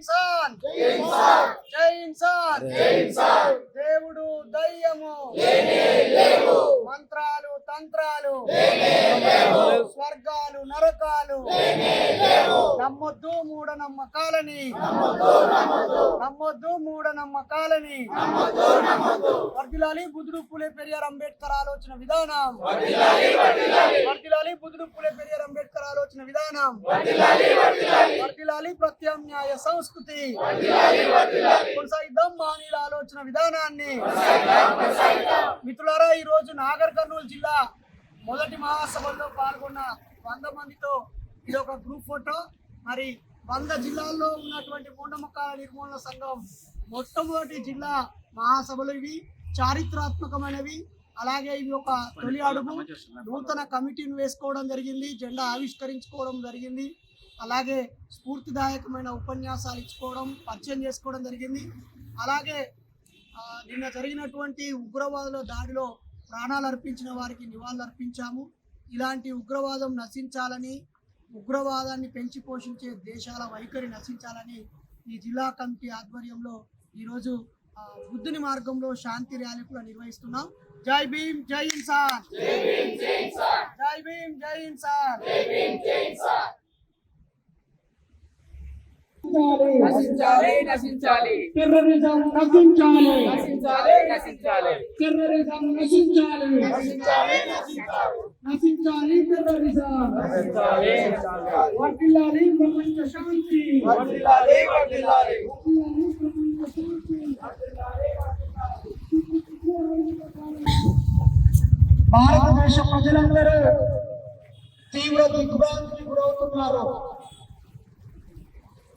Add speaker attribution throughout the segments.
Speaker 1: కిసాన్ జై ఇన్సాన్ దేవుడు దయ్యము మంత్రాలు తంత్రాలు స్వర్గాలు నరకాలు నమ్మొద్దు మూఢనమ్మకాలని వర్ధిల్లాలి బుద్ధుడు పూలే పెరియార్ అంబేద్కర్ ఆలోచన విధానం వర్ధిల్లాలి బుద్ధుడు పూలే పెరియార్ అంబేద్కర్ ఆలోచన విధానం వర్ధిల్లాలి ప్రత్యామ్నాయ సంస్కృతి కొనసాగిద్దాం మానీయుల ఆలోచన విధానాన్ని. మిత్రులారా, ఈ రోజు నాగర్ కర్నూలు జిల్లా మొదటి మహాసభలో పాల్గొన్న 100 మందితో ఇది ఒక గ్రూప్ ఫోటో. మరి 100 జిల్లాల్లో ఉన్నటువంటి మూఢనమ్మకాల నిర్మూలన సంఘం మొట్టమొదటి జిల్లా మహాసభలు ఇవి చారిత్రాత్మకమైనవి. అలాగే ఇవి ఒక తొలి అడుగు. నూతన కమిటీని వేసుకోవడం జరిగింది, జెండా ఆవిష్కరించుకోవడం జరిగింది, అలాగే స్ఫూర్తిదాయకమైన ఉపన్యాసాలు ఇచ్చుకోవడం, పరిచయం చేసుకోవడం జరిగింది. అలాగే నిన్న జరిగినటువంటి ఉగ్రవాదుల దాడిలో ప్రాణాలు అర్పించిన వారికి నివాళులు అర్పించాము. ఇలాంటి ఉగ్రవాదం నశించాలని, ఉగ్రవాదాన్ని పెంచి పోషించే దేశాల వైఖరి నశించాలని ఈ జిల్లా కమిటీ ఆధ్వర్యంలో ఈరోజు బుద్ధుని మార్గంలో శాంతి ర్యాలీ కూడా నిర్వహిస్తున్నాం. జై భీమ్ జై ఇన్సాన్, జై భీమ్ జై ఇన్సాన్.
Speaker 2: నశించాలి
Speaker 1: టెర్రరిజం నశించాలి,
Speaker 2: టెర్రరిజం
Speaker 1: నశించాలి,
Speaker 2: నశించాలి
Speaker 1: టెర్రరిజం. వర్ధిల్లాలి ప్రపంచ శాంతి, భారతదేశ ప్రజలందరూ తీవ్ర దిగ్భ్రాంతికి గురవుతున్నారు.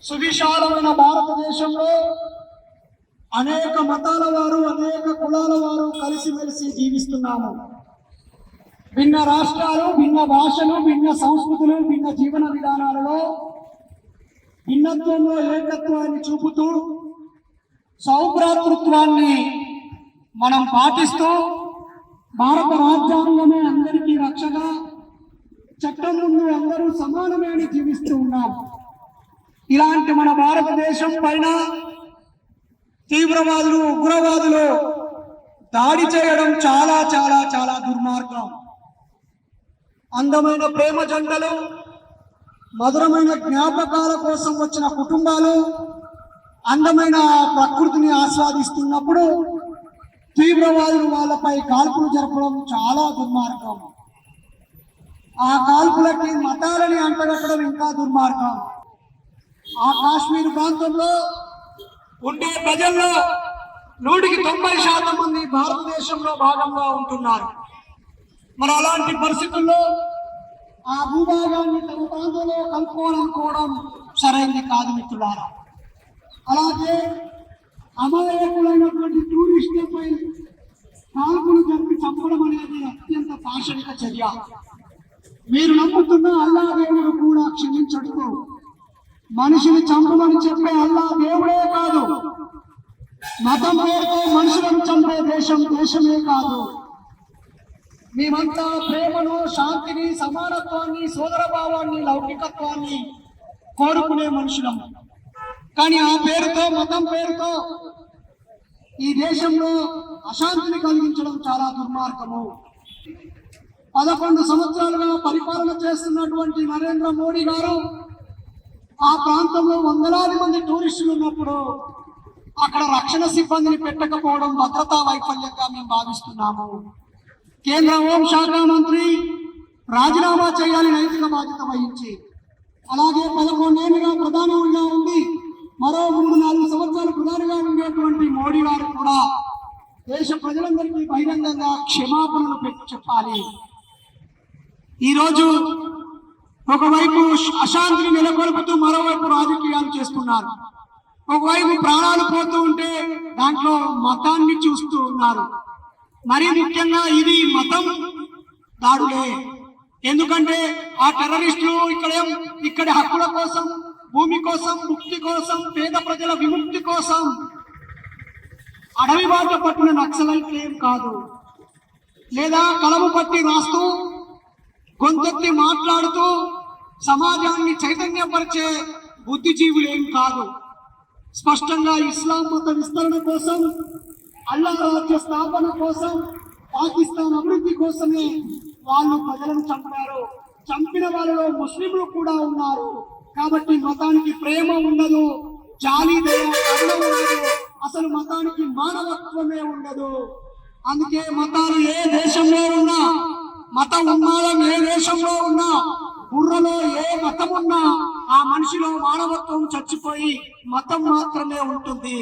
Speaker 1: సువిశాలమైన భారతదేశంలో అనేక మతాల వారు, అనేక కులాల వారు కలిసిమెలిసి జీవిస్తున్నాము. భిన్న రాష్ట్రాలు, భిన్న భాషలు, భిన్న సంస్కృతులు, భిన్న జీవన విధానాలలో భిన్నత్వంలో ఏకత్వాన్ని చూపుతూ సౌభ్రాతృత్వాన్ని మనం పాటిస్తూ భారత రాజ్యాంగమే అందరికీ రక్షగా, చట్టం ముందు అందరూ సమానమే అని జీవిస్తూ ఉన్నాం. ఇలాంటి మన భారతదేశం పైన తీవ్రవాదులు, ఉగ్రవాదులు దాడి చేయడం చాలా చాలా చాలా దుర్మార్గం. అందమైన ప్రేమ జంటలు, మధురమైన జ్ఞాపకాల కోసం వచ్చిన కుటుంబాలు అందమైన ప్రకృతిని ఆస్వాదిస్తున్నప్పుడు తీవ్రవాదులు వాళ్ళపై కాల్పులు జరపడం చాలా దుర్మార్గం. ఆ కాల్పులకి మతాలని అంటగట్టడం ఇంకా దుర్మార్గం. ఆ కాశ్మీర్ ప్రాంతంలో ఉండే ప్రజల్లో 100కి 90% మంది భారతదేశంలో భాగంగా ఉంటున్నారు. మరి అలాంటి పరిస్థితుల్లో ఆ భూభాగాన్ని తమ ప్రాంతంలో కలుపుకోవాలనుకోవడం సరైనది కాదు మిత్రులారా. అలాగే అమాయకులైనటువంటి టూరిస్టులపై కాల్పులు జరిపి చంపడం అనేది అత్యంత పాషణిక చర్య. మీరు నమ్ముతున్న అల్లా దేవుడు కూడా క్షమించడు. మనిషిని చంపమని చెప్పే అల్లా దేవుడే కాదు, మతం పేరుతో మనుషులను చంపే దేశం దేశమే కాదు. మేమంతా ప్రేమను, శాంతిని, సమానత్వాన్ని, సోదరభావాన్ని, లౌకికత్వాన్ని కోరుకునే మనుషులం. కానీ ఆ పేరుతో, మతం పేరుతో ఈ దేశంలో అశాంతిని కలిగించడం చాలా దుర్మార్గము. 11 సంవత్సరాలుగా పరిపాలన చేస్తున్నటువంటి నరేంద్ర మోడీ గారు ఆ ప్రాంతంలో వందలాది మంది టూరిస్టులు ఉన్నప్పుడు అక్కడ రక్షణ సిబ్బందిని పెట్టకపోవడం భద్రతా వైఫల్యంగా మేము భావిస్తున్నాము. కేంద్ర హోంశాఖ మంత్రి రాజీనామా చేయాలి నైతిక బాధ్యత వహించి. అలాగే 11 ఏళ్లుగా ప్రధానిగా ఉండి మరో 3-4 సంవత్సరాలు ప్రధానిగా ఉండేటువంటి మోడీ గారు కూడా దేశ ప్రజలందరికీ బహిరంగంగా క్షమాపణలు పెట్టి చెప్పాలి. ఈరోజు ఒకవైపు అశాంతిని నెలకొల్పుతూ మరోవైపు రాజకీయాలు చేస్తున్నారు. ఒకవైపు ప్రాణాలు పోతూ ఉంటే దాంట్లో మతాన్ని చూస్తూ ఉన్నారు. మరీ ముఖ్యంగా ఇది మతం దాడులే. ఎందుకంటే ఆ టెర్రరిస్టులు ఇక్కడి హక్కుల కోసం, భూమి కోసం, ముక్తి కోసం, పేద ప్రజల విముక్తి కోసం అడవి బాట పట్టిన నక్సలైట్లు ఏం కాదు. లేదా కలము పట్టి రాస్తూ, గొంతెత్తి మాట్లాడుతూ సమాజాన్ని చైతన్యపరిచే బుద్ధిజీవులేం కాదు. స్పష్టంగా ఇస్లాం మత విస్తరణ కోసం, అల్లా రాజ్య స్థాపన కోసం, పాకిస్తాన్ అభివృద్ధి కోసమే వాళ్ళు ప్రజలను చంపారు. చంపిన వాళ్ళలో ముస్లింలు కూడా ఉన్నారు. కాబట్టి మతానికి ప్రేమ ఉండదు, జాలి దయ కరుణ ఉండదు, అసలు మతానికి మానవత్వమే ఉండదు. అందుకే మతాలు ఏ దేశంలో ఉన్నా, మత ఉన్మాదం ఏ దేశంలో ఉన్నా, బుర్రలో ఏ మతం ఉన్నా ఆ మనిషిలో మానవత్వం చచ్చిపోయి మతం మాత్రమే ఉంటుంది.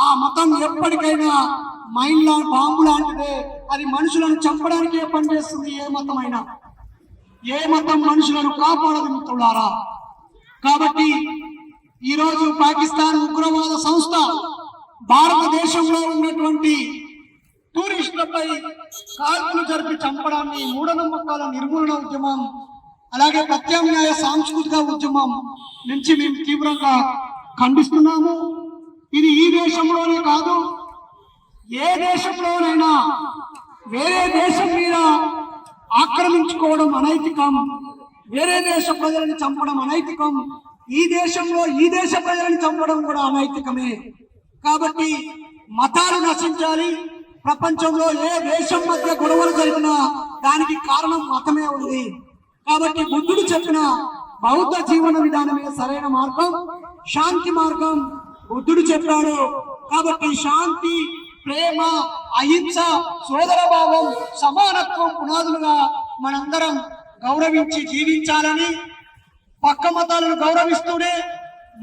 Speaker 1: ఆ మతం ఎప్పటికైనా మైండ్ బాంబు లాంటిదే. అది మనుషులను చంపడానికే పనిచేస్తుంది. ఏ మతమైనా, ఏ మతం మనుషులను కాపాడదు మిత్రులారా. కాబట్టి ఈరోజు పాకిస్తాన్ ఉగ్రవాద సంస్థ భారతదేశంలో ఉన్నటువంటి టూరిస్టులపై కాల్పులు జరిపి చంపడాన్ని మూఢనమ్మకాల నిర్మూలన ఉద్యమం, అలాగే ప్రత్యామ్నాయ సాంస్కృతిక ఉద్యమం నుంచి మేము తీవ్రంగా ఖండిస్తున్నాము. ఇది ఈ దేశంలోనే కాదు, ఏ దేశంలోనైనా వేరే దేశం మీద ఆక్రమించుకోవడం అనైతికం, వేరే దేశ ప్రజలను చంపడం అనైతికం, ఈ దేశంలో ఈ దేశ ప్రజలను చంపడం కూడా అనైతికమే. కాబట్టి మతాలు నశించాలి. ప్రపంచంలో ఏ దేశం మధ్య గొడవలు జరిగినా దానికి కారణం మతమే ఉంది. కాబట్టి బుద్ధుడు చెప్పిన బౌద్ధ జీవన విధానమే సరైన మార్గం, శాంతి మార్గం బుద్ధుడు చెప్పాడు. కాబట్టి శాంతి, ప్రేమ, అహింస, సోదర భావం, సమానత్వం పునాదులుగా మనందరం గౌరవించి జీవించాలని, పక్క మతాలను గౌరవిస్తూనే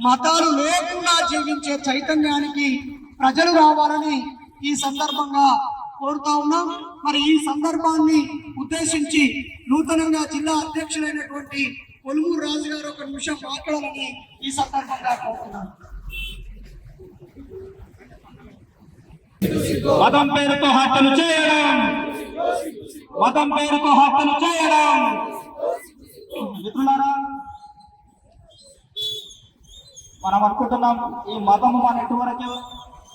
Speaker 1: మతాలు లేకుండా జీవించే చైతన్యానికి ప్రజలు రావాలని ఈ సందర్భంగా కోరుతా ఉన్నాం. మరి ఈ సందర్భాన్ని ఉద్దేశించి నూతనంగా జిల్లా అధ్యక్షులైనటువంటి కొలుమూరు రాజు గారు ఒక నిమిషం మాట్లాడాలని ఈ సందర్భంగా కోరుతున్నాను.
Speaker 2: మతం పేరుతో హత్యలు చేయడం, మతం పేరుతో హత్యలు చేయడం. మిత్రులారా, మనం అనుకుంటున్నాం ఈ మతము మన ఇటువరకు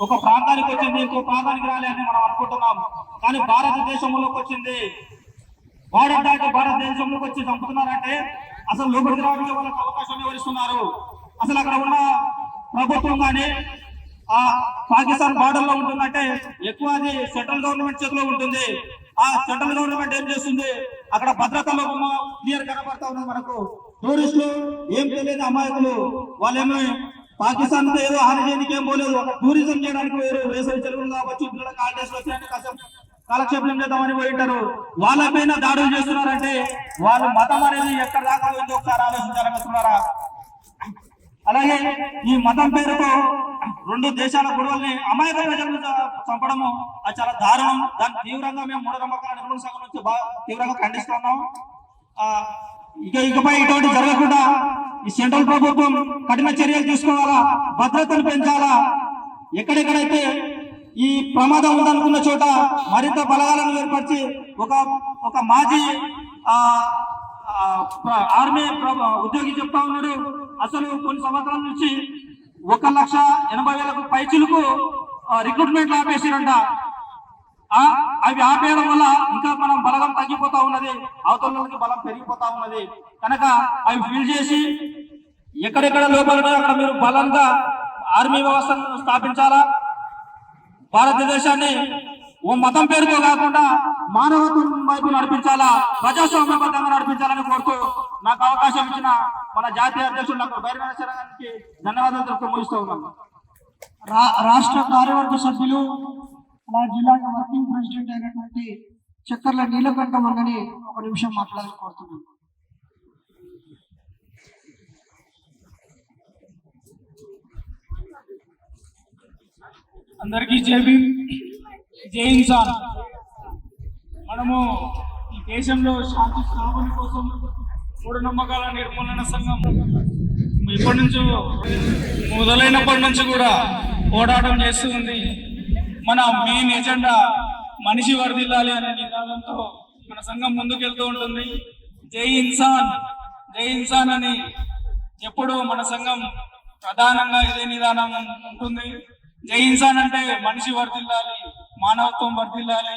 Speaker 2: ఒక ప్రాంతానికి వచ్చింది, ఇంకో ప్రాంతానికి రాలేదని మనం అనుకుంటున్నాం. కానీ భారతదేశంలోకి వచ్చింది, బార్డర్ దాటి భారతదేశంలోకి వచ్చి చంపుతున్నారంటే అసలు లోపలికి రావడానికి వాళ్ళకి అవకాశం ఎవరిస్తున్నారు? అసలు అక్కడ ఉన్న ప్రభుత్వం కానీ ఆ పాకిస్తాన్ బార్డర్ లో ఉంటుందంటే ఎక్కువ అది సెంట్రల్ గవర్నమెంట్ చేతిలో ఉంటుంది. ఆ సెంట్రల్ గవర్నమెంట్ ఏం చేస్తుంది, అక్కడ భద్రతలో క్లియర్ కనబడతా ఉన్నది మనకు. టూరిస్టులు ఏం తెలియదు అమాయకులు, వాళ్ళేమో పాకిస్తాన్ ఏదో హాని చేయడానికి ఏం పోలేదు, ఒక టూరిజం చేయడానికి వేరు. వేసవి చెరువులు కావచ్చు, పిల్లల హాలిడేస్ వచ్చాయంటే కాసేపు కాలక్షేపం చేద్దామని పోయింటారు. వాళ్ళపైన దాడులు చేస్తున్నారంటే వాళ్ళ మతం అనేది ఎక్కడ దాకా పోయిందో ఒకసారి ఆలోచించాలనుకున్నారా? అలాగే ఈ మతం పేరుతో రెండు దేశాల గొడవల్ని అమాయక ప్రజలను చంపడము అది చాలా దారుణం. దాన్ని తీవ్రంగా మేము మూఢనమ్మకాల నిర్మూలన సంఘం నుంచి తీవ్రంగా ఖండిస్తున్నాం. ఇకపై ఇటువంటి జరగకుండా ఈ సెంట్రల్ ప్రభుత్వం కఠిన చర్యలు తీసుకోవాలా, భద్రతను పెంచాలా. ఎక్కడెక్కడైతే ఈ ప్రమాదం ఉందనుకున్న చోట మరింత బలగాలను ఏర్పరిచి ఒక మాజీ ఆర్మీ ఉద్యోగి చెప్తా ఉన్నాడు, అసలు కొన్ని సంవత్సరాల నుంచి 1,80,000 పైచులకు రిక్రూట్మెంట్లు ఆపేసారంట. అవి ఆపేయడం వల్ల ఇంకా మనం బలగం తగ్గిపోతా ఉన్నది, అవతలకి బలం పెరిగిపోతా ఉన్నది. కనుక అవి ఫిల్ చేసి ఎక్కడెక్కడ లోపాలు అక్కడ మీరు బలంగా ఆర్మీ వ్యవస్థను స్థాపించాలా. భారతదేశాన్ని ఓ మతం పేరుతో కాకుండా మానవత్వం వైపు నడిపించాలా, ప్రజాస్వామ్యబద్ధంగా నడిపించాలని కోరుతూ నాకు అవకాశం ఇచ్చిన మన జాతీయ అధ్యక్షుడు డాక్టర్ బైరవేశ్వర గారికి ధన్యవాదాలు తెలుపుతూ ముగిస్తూ ఉన్నాను.
Speaker 1: రాష్ట్ర కార్యవర్గ సభ్యులు, మా జిల్లా వర్కింగ్ ప్రెసిడెంట్ అయినటువంటి చక్కర్ల నీలకంఠం అన్నని ఒక నిమిషం మాట్లాడాలని కోరుతున్నాను.
Speaker 3: అందరికీ జై ఇన్సాన్. మనము ఈ దేశంలో శాంతి స్థాపన కోసం మూఢనమ్మకాల నిర్మూలన సంఘం ఎప్పటి నుంచో మొదలైనప్పటి నుంచి కూడా పోరాటం చేస్తూ ఉంది. మన మెయిన్ ఎజెండా మనిషి వర్ధిల్లాలి అనే నినాదంతో మన సంఘం ముందుకెళ్తూ ఉంటుంది. జై ఇన్సాన్, జై ఇన్సాన్ అని ఎప్పుడూ మన సంఘం ప్రధానంగా ఇదే నిదానం ఉంటుంది. జై ఇన్సాన్ అంటే మనిషి వర్ధిల్లాలి, మానవత్వం వర్ధిల్లాలి.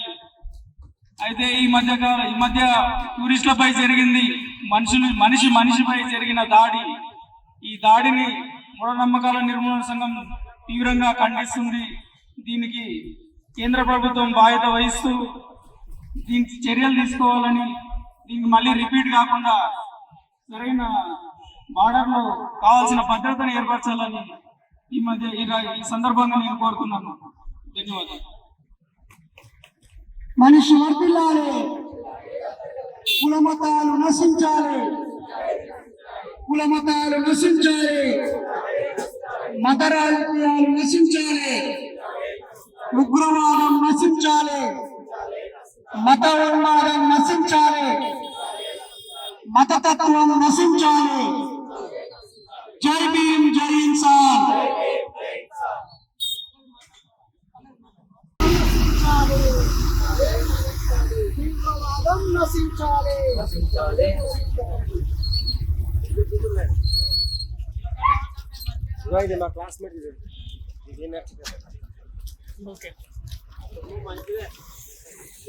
Speaker 3: అయితే ఈ మధ్య టూరిస్టులపై జరిగింది మనిషిపై జరిగిన దాడి. ఈ దాడిని మూఢనమ్మకాల నిర్మూలన సంఘం తీవ్రంగా ఖండిస్తుంది. దీనికి కేంద్ర ప్రభుత్వం బాధ్యత వహిస్తూ దీనికి చర్యలు తీసుకోవాలని, దీనికి మళ్ళీ రిపీట్ కాకుండా సరైన బార్డర్లో కావాల్సిన భద్రతను ఏర్పరచాలని ఈ సందర్భంగా నేను కోరుతున్నాను. ధన్యవాదాలు.
Speaker 1: మనిషి వర్ధిల్లాలి, కుల మతాలు నశించాలి, కుల మతాలు నశించాలి, మత రాజకీయాలు నశించాలి, ఉగ్రవాదం నశించాలి, మత ఉన్మాదం నశించాలి, మతతత్వం నశించాలి. జై భీమ్, జై ఇన్సాన్. తీవ్రవాదం నశించాలి.
Speaker 4: ఇది మా క్లాస్మేట్ ఇది నెక్స్ట్ ఓకే మంచిదే.